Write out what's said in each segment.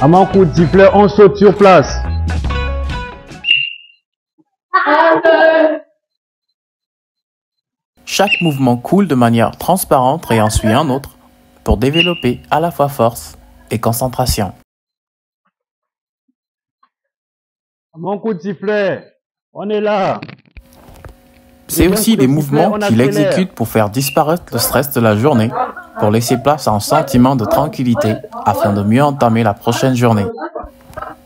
À mon coup de sifflet, on saute sur place. Chaque mouvement coule de manière transparente et en suit un autre pour développer à la fois force et concentration. À mon coup de sifflet, on est là. C'est aussi des mouvements qu'il exécute pour faire disparaître le stress de la journée, pour laisser place à un sentiment de tranquillité afin de mieux entamer la prochaine journée.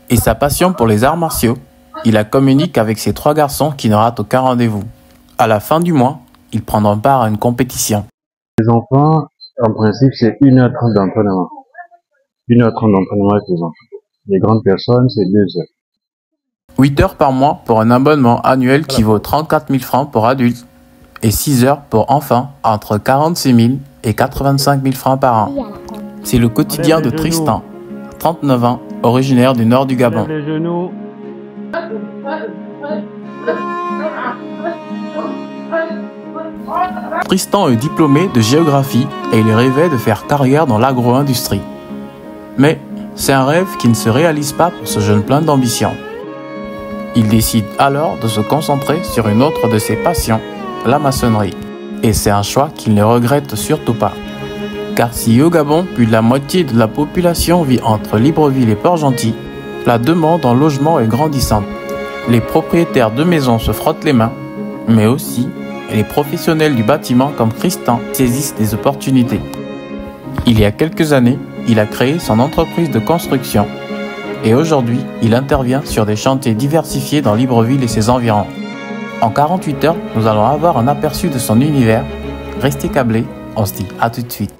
Et sa passion pour les arts martiaux, il la communique avec ses 3 garçons qui ne ratent aucun rendez-vous. À la fin du mois, ils prendront part à une compétition. Les enfants, en principe, c'est 1h30 d'entraînement. 1h30 d'entraînement avec les enfants. Les grandes personnes, c'est 2 heures. 8 heures par mois pour un abonnement annuel qui vaut 34 000 francs pour adultes et 6 heures pour enfants entre 46 000 et 85 000 francs par an. C'est le quotidien de Tristan, 39 ans, originaire du nord du Gabon. Tristan est diplômé de géographie et il rêvait de faire carrière dans l'agro-industrie. Mais c'est un rêve qui ne se réalise pas pour ce jeune plein d'ambition. Il décide alors de se concentrer sur une autre de ses passions, la maçonnerie. Et c'est un choix qu'il ne regrette surtout pas. Car si au Gabon, plus de la moitié de la population vit entre Libreville et Port-Gentil, la demande en logement est grandissante. Les propriétaires de maisons se frottent les mains, mais aussi les professionnels du bâtiment comme Tristan saisissent des opportunités. Il y a quelques années, il a créé son entreprise de construction. Et aujourd'hui, il intervient sur des chantiers diversifiés dans Libreville et ses environs. En 48 heures, nous allons avoir un aperçu de son univers. Restez câblés, on se dit à tout de suite.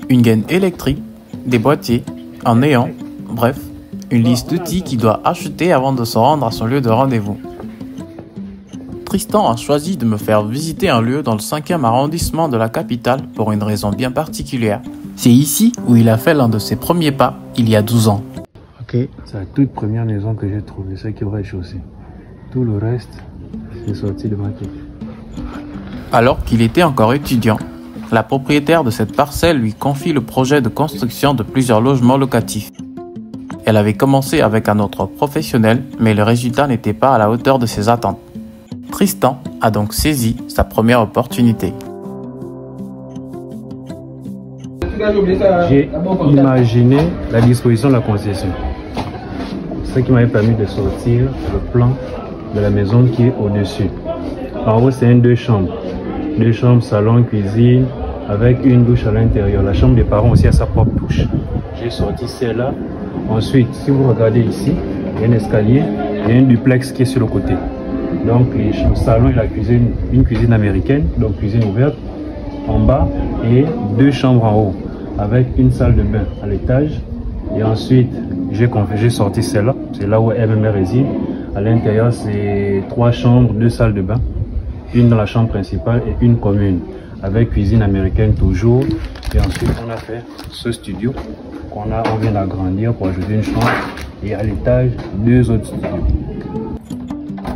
Une gaine électrique, des boîtiers, un néon, bref, une liste d'outils qu'il doit acheter avant de se rendre à son lieu de rendez-vous. Tristan a choisi de me faire visiter un lieu dans le 5e arrondissement de la capitale pour une raison bien particulière. C'est ici où il a fait l'un de ses premiers pas il y a 12 ans. Ok, c'est la toute première maison que j'ai trouvée, celle qui aurait chaussé. Tout le reste, c'est sorti de ma tête. Alors qu'il était encore étudiant, la propriétaire de cette parcelle lui confie le projet de construction de plusieurs logements locatifs. Elle avait commencé avec un autre professionnel, mais le résultat n'était pas à la hauteur de ses attentes. Tristan a donc saisi sa première opportunité. J'ai imaginé la disposition de la concession. C'est ce qui m'avait permis de sortir le plan de la maison qui est au-dessus. En haut, c'est un 2 chambres. 2 chambres, salon, cuisine, avec une douche à l'intérieur. La chambre des parents aussi a sa propre douche. J'ai sorti celle-là. Ensuite, si vous regardez ici, il y a un escalier, il y a un duplex qui est sur le côté. Donc, le salon et la cuisine, une cuisine américaine, donc cuisine ouverte, en bas, et 2 chambres en haut, avec une salle de bain à l'étage. Et ensuite, j'ai sorti celle-là, c'est là où elle réside. À l'intérieur, c'est 3 chambres, 2 salles de bain, une dans la chambre principale et une commune, avec cuisine américaine toujours. Et ensuite, on a fait ce studio on vient d'agrandir pour ajouter une chambre. Et à l'étage, 2 autres studios.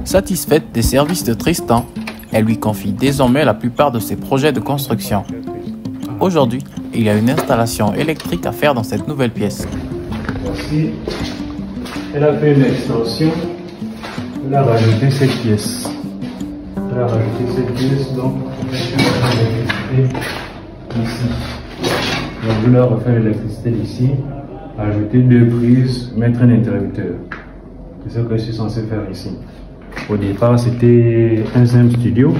Satisfaite des services de Tristan, elle lui confie désormais la plupart de ses projets de construction. Aujourd'hui, il y a une installation électrique à faire dans cette nouvelle pièce. Voici, elle a fait une extension. Elle a rajouté cette pièce. Donc ici. Donc je leur refais l'électricité ici, ajouter 2 prises, mettre un interrupteur. C'est ce que je suis censé faire ici. Au départ, c'était un simple studio.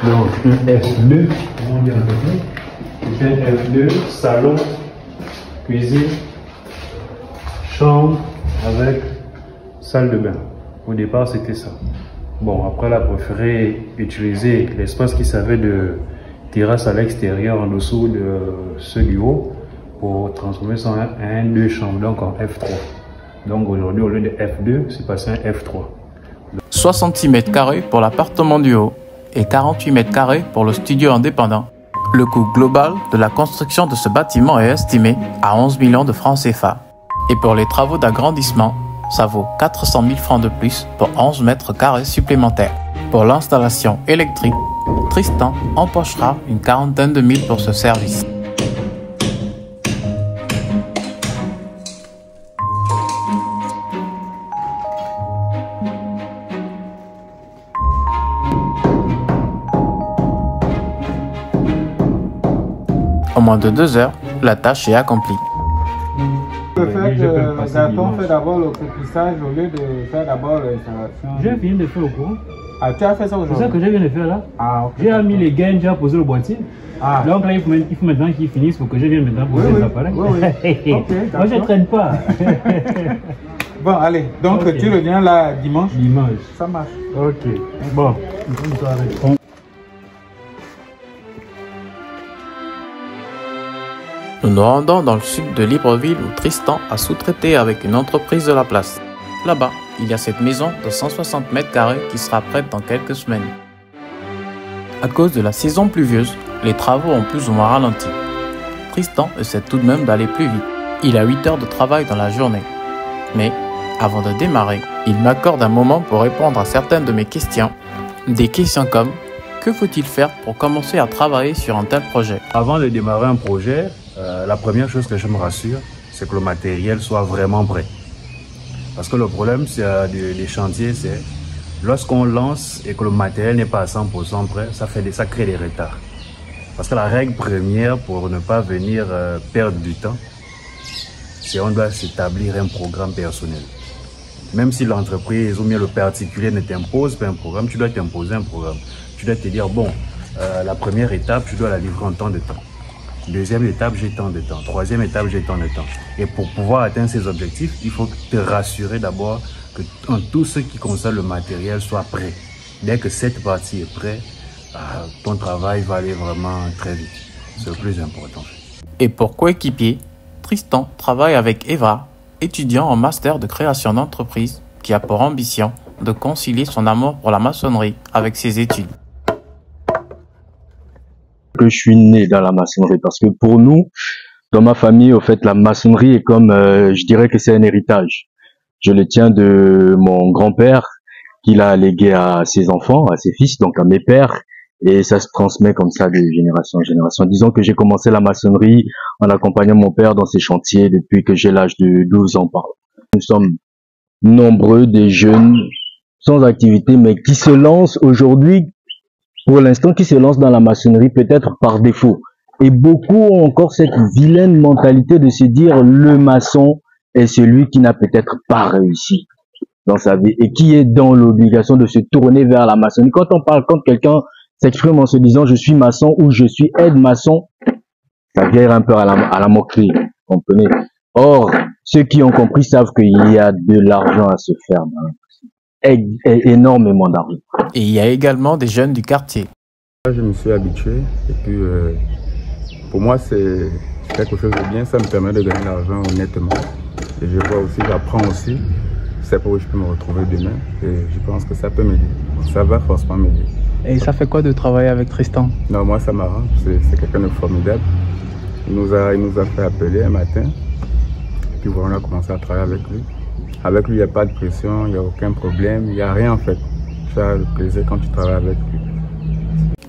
Donc un F2, c'était un F2, salon, cuisine, chambre avec salle de bain. Au départ, c'était ça. Bon, après, elle a préféré utiliser l'espace qui servait de terrasse à l'extérieur en dessous de ce du haut pour transformer ça en un 2 chambres, donc en F3. Donc aujourd'hui, au lieu de F2, c'est passé un F3. 66 mètres carrés pour l'appartement du haut et 48 mètres carrés pour le studio indépendant. Le coût global de la construction de ce bâtiment est estimé à 11 millions de francs CFA. Et pour les travaux d'agrandissement, ça vaut 400 000 francs de plus pour 11 mètres carrés supplémentaires. Pour l'installation électrique, Tristan empochera une quarantaine de mille pour ce service. En moins de 2 heures, la tâche est accomplie. Le fait que Gaston fait d'abord le coupissage au lieu de faire d'abord l'installation. J'ai fini de faire au courant. Ah, tu as fait ça aujourd'hui? C'est ça que je viens de faire là. Ah, ok. J'ai mis les gaines, j'ai posé le boîtier. Ah. Donc là, il faut maintenant qu'ils finissent pour que je vienne maintenant poser les appareils. Oui. Ok, moi, je ne traîne pas. Bon, allez. Donc, Okay. tu reviens là dimanche? Dimanche. Ça marche. Ok. Bon. Bonne soirée. Nous nous rendons dans le sud de Libreville où Tristan a sous-traité avec une entreprise de la place. Là-bas, il y a cette maison de 160 mètres carrés qui sera prête dans quelques semaines. À cause de la saison pluvieuse, les travaux ont plus ou moins ralenti. Tristan essaie tout de même d'aller plus vite. Il a 8 heures de travail dans la journée. Mais, avant de démarrer, il m'accorde un moment pour répondre à certaines de mes questions. Des questions comme « Que faut-il faire pour commencer à travailler sur un tel projet ?» Avant de démarrer un projet, la première chose que je me rassure, c'est que le matériel soit vraiment prêt. Parce que le problème des chantiers, c'est lorsqu'on lance et que le matériel n'est pas à 100% prêt, ça crée des retards. Parce que la règle première pour ne pas venir perdre du temps, c'est qu'on doit s'établir un programme personnel. Même si l'entreprise ou bien le particulier ne t'impose pas un programme, tu dois t'imposer un programme. Tu dois te dire, bon, la première étape, je dois la livrer en temps de temps. Deuxième étape, j'ai tant de temps. Troisième étape, j'ai tant de temps. Et pour pouvoir atteindre ces objectifs, il faut te rassurer d'abord que tout ce qui concerne le matériel soit prêt. Dès que cette partie est prête, ton travail va aller vraiment très vite. C'est le plus important. Et pour coéquipier, Tristan travaille avec Eva, étudiant en master de création d'entreprise, qui a pour ambition de concilier son amour pour la maçonnerie avec ses études. Que je suis né dans la maçonnerie parce que pour nous, dans ma famille, au fait, la maçonnerie est comme, je dirais que c'est un héritage. Je le tiens de mon grand-père qu'il a légué à ses enfants, à ses fils, donc à mes pères, et ça se transmet comme ça de génération en génération. Disons que j'ai commencé la maçonnerie en accompagnant mon père dans ses chantiers depuis que j'ai l'âge de 12 ans par là. Nous sommes nombreux des jeunes sans activité, mais qui se lancent aujourd'hui, pour l'instant, qui se lancent dans la maçonnerie peut-être par défaut. Et beaucoup ont encore cette vilaine mentalité de se dire le maçon est celui qui n'a peut-être pas réussi dans sa vie et qui est dans l'obligation de se tourner vers la maçonnerie. Quand quelqu'un s'exprime en se disant je suis maçon ou je suis aide-maçon, ça vient un peu à la moquerie, vous comprenez? Or, ceux qui ont compris savent qu'il y a de l'argent à se faire dans la maçonnerie. Énormément d'argent. Et il y a également des jeunes du quartier. Je me suis habitué et puis pour moi c'est quelque chose de bien, ça me permet de gagner l'argent honnêtement. Et je vois aussi, j'apprends aussi, je sais pas où je peux me retrouver demain et je pense que ça peut m'aider. Ça va forcément m'aider. Et ça fait quoi de travailler avec Tristan? Non, moi ça m'arrange, c'est quelqu'un de formidable. Il nous a fait appeler un matin, puis voilà, on a commencé à travailler avec lui. Avec lui, il n'y a pas de pression, il n'y a aucun problème, il n'y a rien en fait. Tu as le plaisir quand tu travailles avec lui.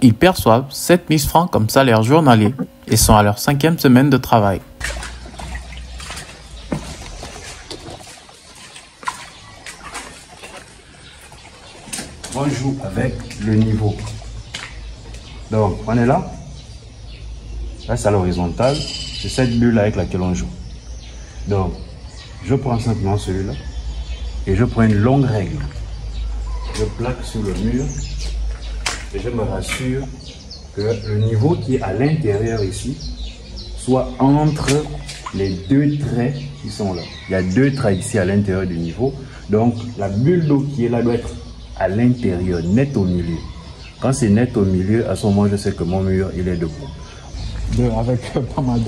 Ils perçoivent 7 000 francs comme salaire journalier et sont à leur 5e semaine de travail. On joue avec le niveau. Donc, on est là. Là, c'est à l'horizontale. C'est cette bulle-là avec laquelle on joue. Donc, je prends simplement celui-là et je prends une longue règle. Je plaque sur le mur et je me rassure que le niveau qui est à l'intérieur ici soit entre les deux traits qui sont là. Il y a deux traits ici à l'intérieur du niveau. Donc, la bulle d'eau qui est là doit être à l'intérieur, net au milieu. Quand c'est net au milieu, à ce moment, je sais que mon mur, il est debout. Avec pas mal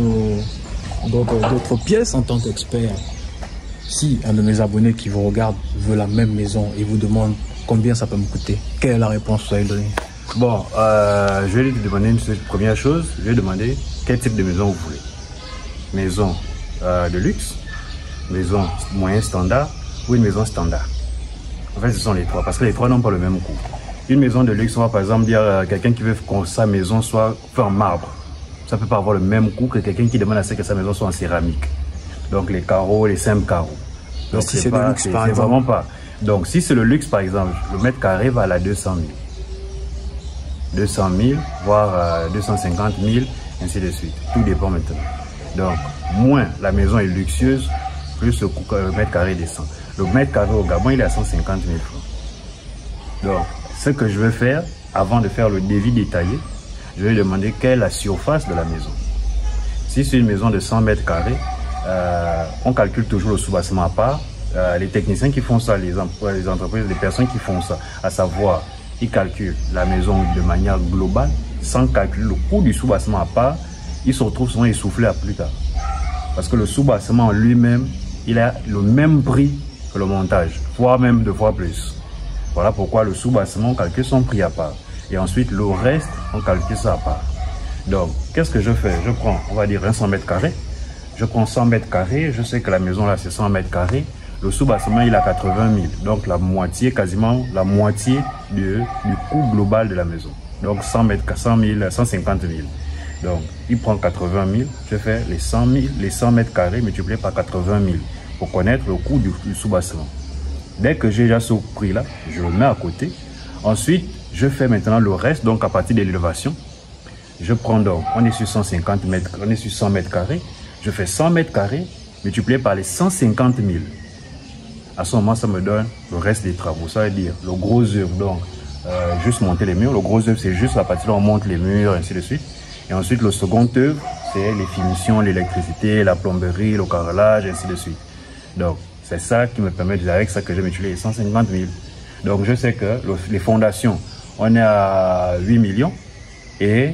d'autres pièces en tant qu'expert. Si un de mes abonnés qui vous regarde veut la même maison et vous demande combien ça peut me coûter, quelle est la réponse que vous allez donner? Bon, je vais te demander une première chose. Je vais demander quel type de maison vous voulez. Maison de luxe, maison moyen standard ou une maison standard. En fait, ce sont les trois, parce que les trois n'ont pas le même coût. Une maison de luxe, on va par exemple dire quelqu'un qui veut que sa maison soit faite en marbre. Ça ne peut pas avoir le même coût que quelqu'un qui demande à ce que sa maison soit en céramique. Donc les carreaux, les simples carreaux. Donc si c'est le luxe, par exemple. Vraiment pas. Donc si c'est le luxe, par exemple, le mètre carré va à la 200 000. 200 000, voire 250 000, ainsi de suite. Tout dépend maintenant. Donc, moins la maison est luxueuse, plus le mètre carré descend. Le mètre carré au Gabon, il est à 150 000 francs. Donc, ce que je vais faire, avant de faire le devis détaillé, je vais demander quelle est la surface de la maison. Si c'est une maison de 100 mètres carrés, on calcule toujours le soubassement à part. Les techniciens qui font ça, les entreprises, les personnes qui font ça, à savoir, ils calculent la maison de manière globale, sans calculer le coût du soubassement à part, ils se retrouvent souvent essoufflés à plus tard. Parce que le soubassement lui-même, il a le même prix que le montage, voire même 2 fois plus. Voilà pourquoi le soubassement, on calcule son prix à part. Et ensuite, le reste, on calcule ça à part. Donc, qu'est-ce que je fais? Je prends, on va dire, 100 mètres carrés. Je prends 100 mètres carrés. Je sais que la maison, là, c'est 100 mètres carrés. Le soubassement, il a 80 000. Donc, la moitié, quasiment la moitié du coût global de la maison. Donc, 150 000. Donc, il prend 80 000. Je fais les 100 mètres carrés multipliés par 80 000 pour connaître le coût du soubassement. Dès que j'ai déjà ce prix-là, je le mets à côté. Ensuite, je fais maintenant le reste, donc à partir de l'élévation. Je prends donc, on est sur 150 mètres, on est sur 100 mètres carrés. Je fais 100 mètres carrés multiplié par les 150 000. À ce moment, ça me donne le reste des travaux. Ça veut dire le gros œuvre, donc juste monter les murs. Le gros œuvre, c'est juste la partie là où on monte les murs, ainsi de suite. Et ensuite, le second œuvre, c'est les finitions, l'électricité, la plomberie, le carrelage, ainsi de suite. Donc, c'est ça qui me permet, avec ça que j'ai multiplié 150 000. Donc, je sais que les fondations, on est à 8 millions. Et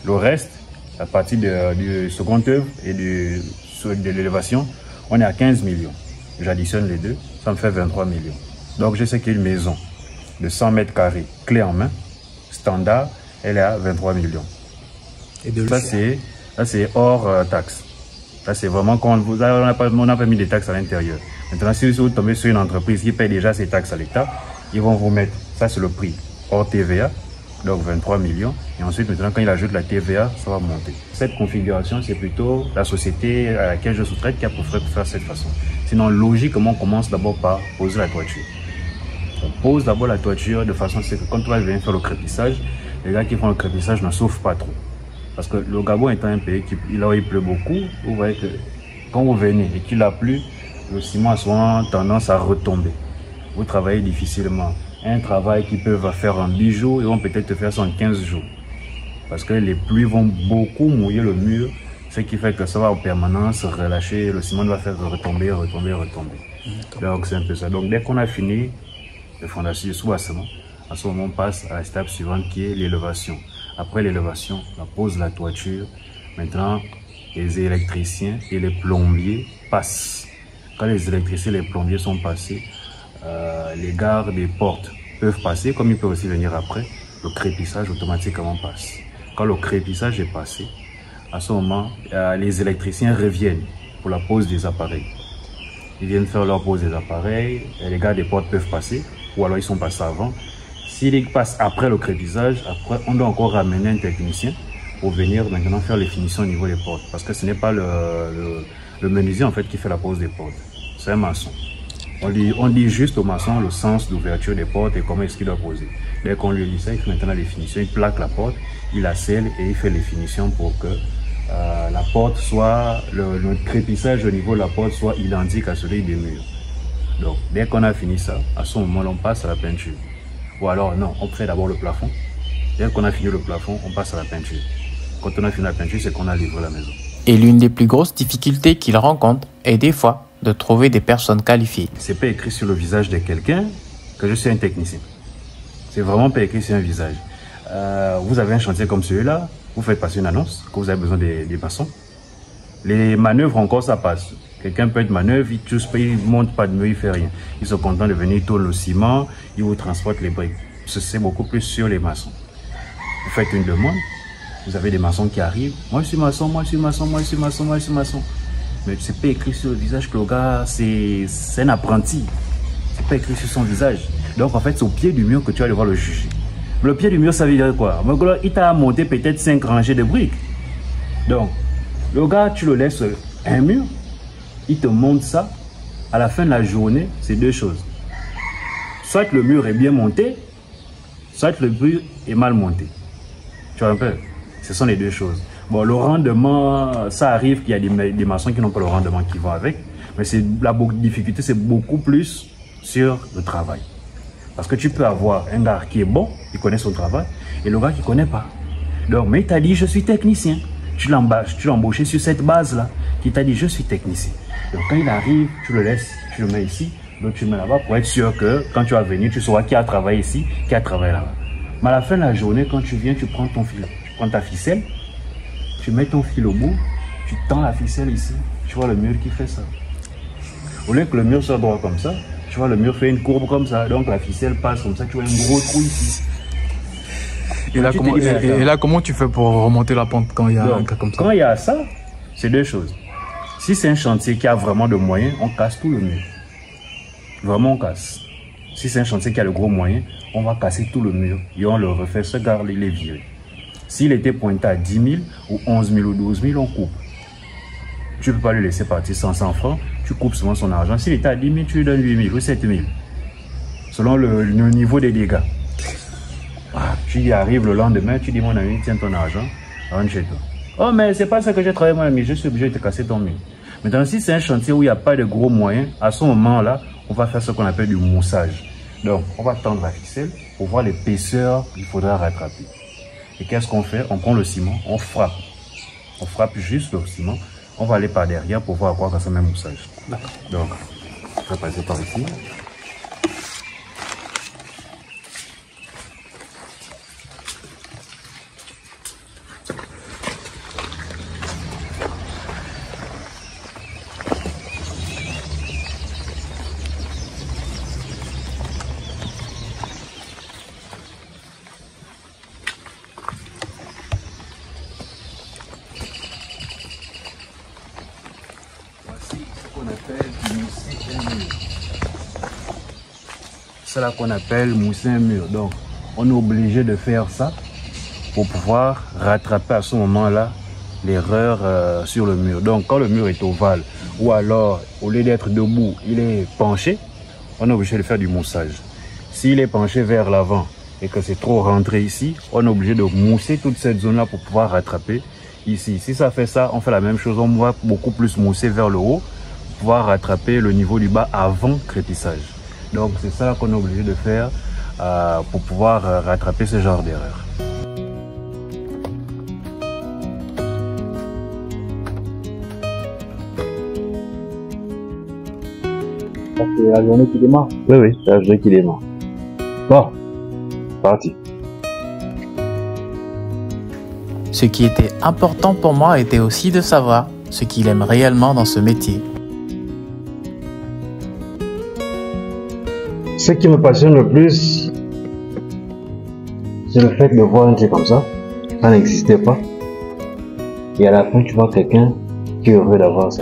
le reste, à partir du second œuvre et de l'élévation, on est à 15 millions. J'additionne les deux, ça me fait 23 millions. Donc, je sais qu'une maison de 100 mètres carrés, clé en main, standard, elle est à 23 millions. Et de ça, c'est hors taxe. Ça, c'est vraiment quand on n'a pas mis des taxes à l'intérieur. Maintenant, si vous tombez sur une entreprise qui paye déjà ses taxes à l'État, ils vont vous mettre, ça c'est le prix, hors TVA, donc 23 millions. Et ensuite, maintenant, quand il ajoute la TVA, ça va monter. Cette configuration, c'est plutôt la société à laquelle je sous-traite qui a préféré faire cette façon. Sinon, logiquement, on commence d'abord par poser la toiture. On pose d'abord la toiture de façon à ce que quand on va venir faire le crépissage, les gars qui font le crépissage ne souffrent pas trop. Parce que le Gabon étant un pays où il pleut beaucoup, vous voyez que quand vous venez et qu'il a plu, le ciment a souvent tendance à retomber. Vous travaillez difficilement. Un travail qu'ils peuvent faire en 10 jours, ils vont peut-être faire ça en 15 jours. Parce que les pluies vont beaucoup mouiller le mur, ce qui fait que ça va en permanence relâcher, le ciment va faire retomber. Donc c'est un peu ça. Donc dès qu'on a fini le fondation du soubassement, à ce moment on passe à la étape suivante qui est l'élévation. Après l'élévation, on pose la toiture. Maintenant, les électriciens et les plombiers passent. Quand les électriciens et les plombiers sont passés, les gardes des portes peuvent passer, comme ils peuvent aussi venir après. Le crépissage automatiquement passe. Quand le crépissage est passé, à ce moment, les électriciens reviennent pour la pose des appareils. Ils viennent faire leur pose des appareils, et les gardes des portes peuvent passer, ou alors ils sont passés avant. S'ils passent après le crépissage, après, on doit encore ramener un technicien pour venir maintenant faire les finitions au niveau des portes. Parce que ce n'est pas le menuisier en fait qui fait la pose des portes, c'est un maçon. On dit juste au maçon le sens d'ouverture des portes et comment est-ce qu'il doit poser. Dès qu'on lui dit ça, il fait maintenant les finitions, il plaque la porte, il la scelle et il fait les finitions pour que la porte soit, le crépissage au niveau de la porte soit identique à celui des murs. Donc, dès qu'on a fini ça, à ce moment-là, on passe à la peinture. Ou alors, non, on fait d'abord le plafond. Dès qu'on a fini le plafond, on passe à la peinture. Quand on a fini la peinture, c'est qu'on a livré la maison. Et l'une des plus grosses difficultés qu'il rencontre est des fois de trouver des personnes qualifiées. C'est pas écrit sur le visage de quelqu'un que je suis un technicien. C'est vraiment pas écrit sur un visage. Vous avez un chantier comme celui-là, vous faites passer une annonce que vous avez besoin des maçons. Les manœuvres encore, ça passe. Quelqu'un peut être manœuvre, il ne monte pas de mur, il ne fait rien. Ils sont contents de venir, ils tournent le ciment, ils vous transportent les briques. C'est beaucoup plus sur les maçons. vous faites une demande, vous avez des maçons qui arrivent. Moi, je suis maçon, moi, je suis maçon, moi, je suis maçon, moi, je suis maçon. Mais c'est pas écrit sur le visage que le gars, c'est un apprenti. C'est pas écrit sur son visage. Donc, en fait, c'est au pied du mur que tu vas devoir le juger. Le pied du mur, ça veut dire quoi? Il t'a monté peut-être 5 rangées de briques. Donc, le gars, tu le laisses un mur, il te monte ça. À la fin de la journée, c'est deux choses. Soit le mur est bien monté, soit le mur est mal monté. Tu vois un peu? Ce sont les deux choses. Bon, le rendement, ça arrive qu'il y a des maçons qui n'ont pas le rendement qui vont avec. Mais la difficulté, c'est beaucoup plus sur le travail. Parce que tu peux avoir un gars qui est bon, il connaît son travail, et le gars qui ne connaît pas. Donc, mais il t'a dit, je suis technicien. Tu l'as embauché sur cette base-là, qui t'a dit, je suis technicien. Donc, quand il arrive, tu le laisses, tu le mets ici, l'autre tu le mets là-bas pour être sûr que quand tu vas venir, tu sauras qui a travaillé ici, qui a travaillé là-bas. Mais à la fin de la journée, quand tu viens, tu prends ton fil, tu prends ta ficelle, tu mets ton fil au bout, tu tends la ficelle ici, tu vois le mur qui fait ça. Au lieu que le mur soit droit comme ça, tu vois le mur fait une courbe comme ça, donc la ficelle passe comme ça, tu vois un gros trou ici. Et là, comment tu fais pour remonter la pente quand il y a un cas comme ça? Quand il y a ça, c'est deux choses. Si c'est un chantier qui a vraiment de moyens, on casse tout le mur. Vraiment, on casse. Si c'est un chantier qui a de gros moyens, on va casser tout le mur et on le refait, ce gars, il est viré. S'il était pointé à 10 000 ou 11 000 ou 12 000, on coupe. Tu ne peux pas le laisser partir sans 100 francs, tu coupes souvent son argent. S'il était à 10 000, tu lui donnes 8 000 ou 7 000. Selon le niveau des dégâts. Tu y arrives le lendemain, tu dis mon ami, tiens ton argent, rentre chez toi. Oh mais c'est pas ça que j'ai travaillé mon ami, je suis obligé de te casser ton mur. Maintenant si c'est un chantier où il n'y a pas de gros moyens, à ce moment-là, on va faire ce qu'on appelle du moussage. Donc on va tendre la ficelle pour voir l'épaisseur qu'il faudra rattraper. Et qu'est-ce qu'on fait? On prend le ciment, on frappe. On frappe juste le ciment, on va aller par derrière pour voir à quoi ça ressemble un moussage. Donc, on va passer par ici. C'est là qu'on appelle mousser un mur. Donc, on est obligé de faire ça pour pouvoir rattraper à ce moment-là l'erreur sur le mur. Donc, quand le mur est ovale ou alors, au lieu d'être debout, il est penché, on est obligé de faire du moussage. S'il est penché vers l'avant et que c'est trop rentré ici, on est obligé de mousser toute cette zone-là pour pouvoir rattraper ici. Si ça fait ça, on fait la même chose. On va beaucoup plus mousser vers le haut pour pouvoir rattraper le niveau du bas avant crépissage. Donc c'est ça qu'on est obligé de faire pour pouvoir rattraper ce genre d'erreur. C'est la journée qui démarre? Oui, c'est la journée qui démarre. Bon, parti. Ce qui était important pour moi était aussi de savoir ce qu'il aime réellement dans ce métier. Ce qui me passionne le plus, c'est le fait de voir un truc comme ça. Ça n'existait pas. Et à la fin, tu vois quelqu'un qui est heureux d'avoir ça.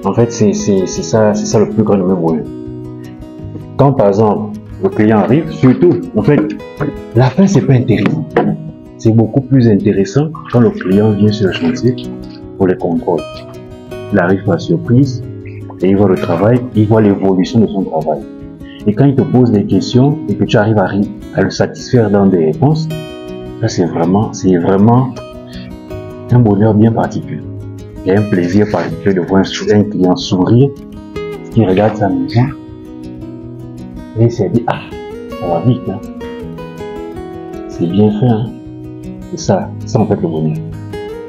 En fait, c'est ça le plus grand de mes bonheurs. Quand par exemple, le client arrive, surtout, en fait, la fin, c'est pas intéressant. C'est beaucoup plus intéressant quand le client vient sur le chantier pour les contrôles. Il arrive par surprise et il voit le travail, il voit l'évolution de son travail. Et quand il te pose des questions et que tu arrives à le satisfaire dans des réponses, ça c'est vraiment un bonheur bien particulier. Il y a un plaisir particulier de voir un client sourire, qui regarde sa maison et il s'est dit, ah, ça va vite, hein. C'est bien fait, hein. C'est ça en fait le bonheur.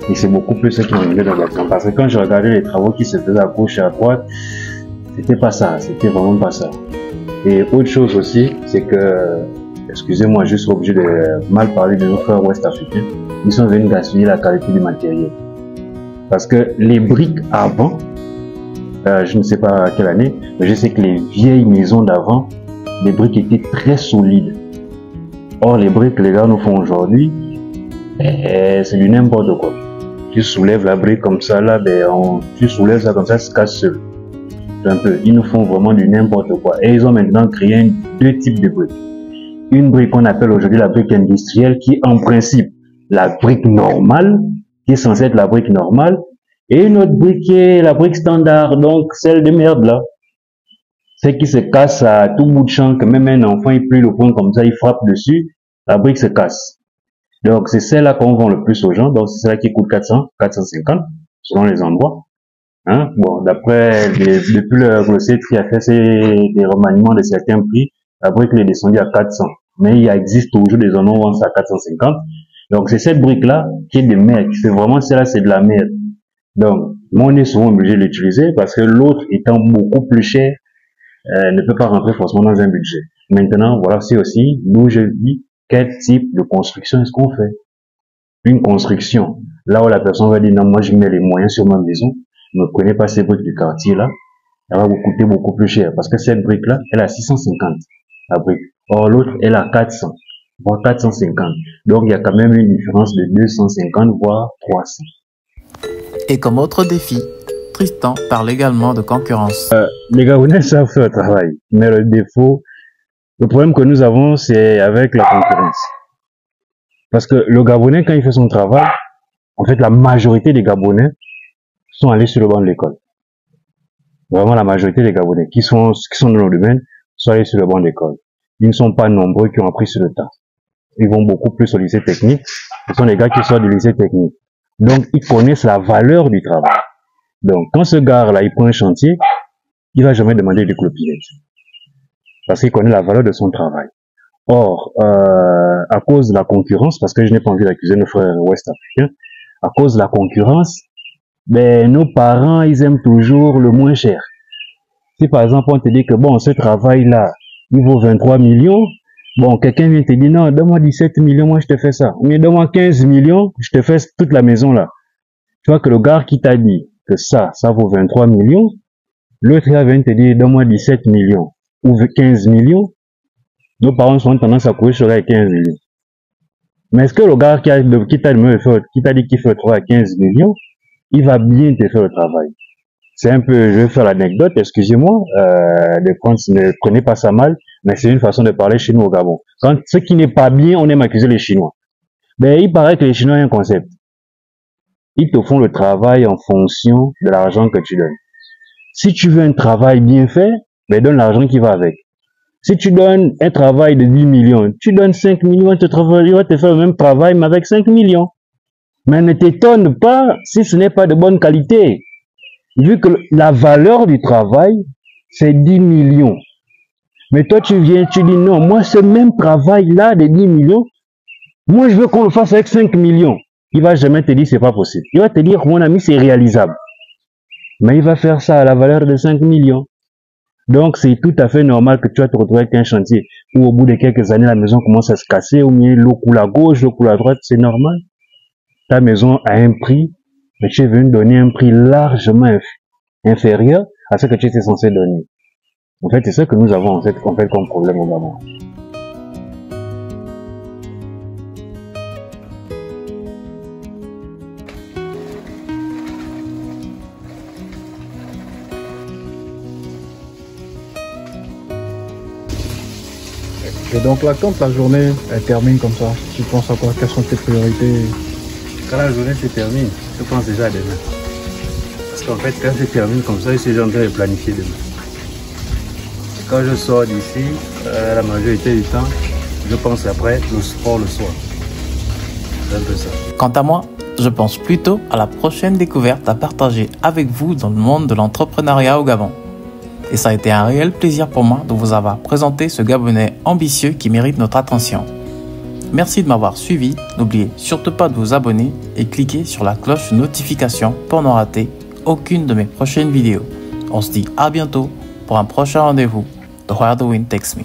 Et c'est beaucoup plus ce qui me met dans la camp. Parce que quand je regardais les travaux qui se faisaient à gauche et à droite, c'était pas ça, c'était vraiment pas ça. Et autre chose aussi, c'est que, excusez-moi, je suis obligé de mal parler de nos frères ouest-africains. Ils sont venus gaspiller la qualité du matériel. Parce que les briques avant, je ne sais pas à quelle année, mais je sais que les vieilles maisons d'avant, les briques étaient très solides. Or, les briques que les gars nous font aujourd'hui, c'est du n'importe quoi. Tu soulèves la brique comme ça, là, tu soulèves ça comme ça se casse seul. Un peu. Ils nous font vraiment du n'importe quoi. Et ils ont maintenant créé deux types de briques. Une brique qu'on appelle aujourd'hui la brique industrielle, qui est en principe la brique normale, qui est censée être la brique normale, et une autre brique qui est la brique standard, donc celle de merde là. Celle qui se casse à tout bout de champ, que même un enfant il plie le poing comme ça, il frappe dessus, la brique se casse. Donc c'est celle-là qu'on vend le plus aux gens, donc c'est celle-là qui coûte 400, 450, selon les endroits. Hein? Bon, d'après, depuis le Glossier qui a fait des remaniements de certains prix, la brique est descendue à 400. Mais il existe toujours des endroits où on vend ça à 450. Donc c'est cette brique-là qui est de merde. C'est vraiment celle-là, c'est de la merde. Donc, moi on est souvent obligé de l'utiliser parce que l'autre étant beaucoup plus cher, ne peut pas rentrer forcément dans un budget. Maintenant, voilà, c'est aussi d'où je dis quel type de construction est-ce qu'on fait. Une construction, là où la personne va dire non, moi je mets les moyens sur ma maison, ne prenez pas ces briques du quartier là, elle va vous coûter beaucoup plus cher parce que cette brique là, elle a 650 la brique. Or l'autre, elle a 400, voire 450. Donc il y a quand même une différence de 250 voire 300. Et comme autre défi, Tristan parle également de concurrence. Les Gabonais savent faire le travail, mais le problème que nous avons, c'est avec la concurrence. Parce que le Gabonais, quand il fait son travail, en fait, la majorité des Gabonais sont allés sur le banc de l'école. Vraiment, la majorité des Gabonais qui sont dans le domaine sont allés sur le banc de l'école. Ils ne sont pas nombreux qui ont appris sur le tas. Ils vont beaucoup plus au lycée technique. Ce sont les gars qui sortent du lycée technique. Donc, ils connaissent la valeur du travail. Donc, quand ce gars-là, il prend un chantier, il va jamais demander des clopinettes. Parce qu'il connaît la valeur de son travail. Or, à cause de la concurrence, parce que je n'ai pas envie d'accuser nos frères ouest-africains, à cause de la concurrence, ben, nos parents, ils aiment toujours le moins cher. Si par exemple, on te dit que bon, ce travail-là, il vaut 23 millions, bon, quelqu'un vient te dire non, donne-moi 17 millions, moi je te fais ça. Ou bien donne-moi 15 millions, je te fais toute la maison là. Tu vois que le gars qui t'a dit que ça vaut 23 millions, l'autre gars vient te dire donne-moi 17 millions ou 15 millions. Nos parents ont tendance à courir sur les 15 millions. Mais est-ce que le gars qui t'a dit qu'il fait le travail à 15 millions, il va bien te faire le travail? C'est un peu, je vais faire l'anecdote, excusez-moi, ne prenez pas ça mal, mais c'est une façon de parler chez nous au Gabon. Quand ce qui n'est pas bien, on aime accuser les Chinois. Ben, il paraît que les Chinois ont un concept. Ils te font le travail en fonction de l'argent que tu donnes. Si tu veux un travail bien fait, ben, donne l'argent qui va avec. Si tu donnes un travail de 10 millions, tu donnes 5 millions, il va te faire le même travail, mais avec 5 millions. Mais ne t'étonne pas si ce n'est pas de bonne qualité. Vu que la valeur du travail, c'est 10 millions. Mais toi, tu viens, tu dis non, moi, ce même travail-là de 10 millions, moi, je veux qu'on le fasse avec 5 millions. Il va jamais te dire c'est pas possible. Il va te dire, mon ami, c'est réalisable. Mais il va faire ça à la valeur de 5 millions. Donc, c'est tout à fait normal que tu vas te retrouver avec un chantier où au bout de quelques années, la maison commence à se casser, ou bien l'eau coule à gauche, l'eau coule à droite, c'est normal. Ta maison a un prix, mais tu es venu donner un prix largement inférieur à ce que tu étais censé donner. En fait, c'est ça que nous avons en fait comme problème au Gabon. Et donc là, quand la journée elle termine comme ça, tu penses à quoi? Quelles sont tes priorités? Quand la journée se termine, je pense déjà à demain. Parce qu'en fait, quand je termine comme ça, je suis en train de planifier demain. Et quand je sors d'ici, la majorité du temps, je pense après le sport le soir. C'est un peu ça. Quant à moi, je pense plutôt à la prochaine découverte à partager avec vous dans le monde de l'entrepreneuriat au Gabon. Et ça a été un réel plaisir pour moi de vous avoir présenté ce Gabonais ambitieux qui mérite notre attention. Merci de m'avoir suivi, n'oubliez surtout pas de vous abonner et cliquer sur la cloche de notification pour ne rater aucune de mes prochaines vidéos. On se dit à bientôt pour un prochain rendez-vous de Where the Wind Takes Me.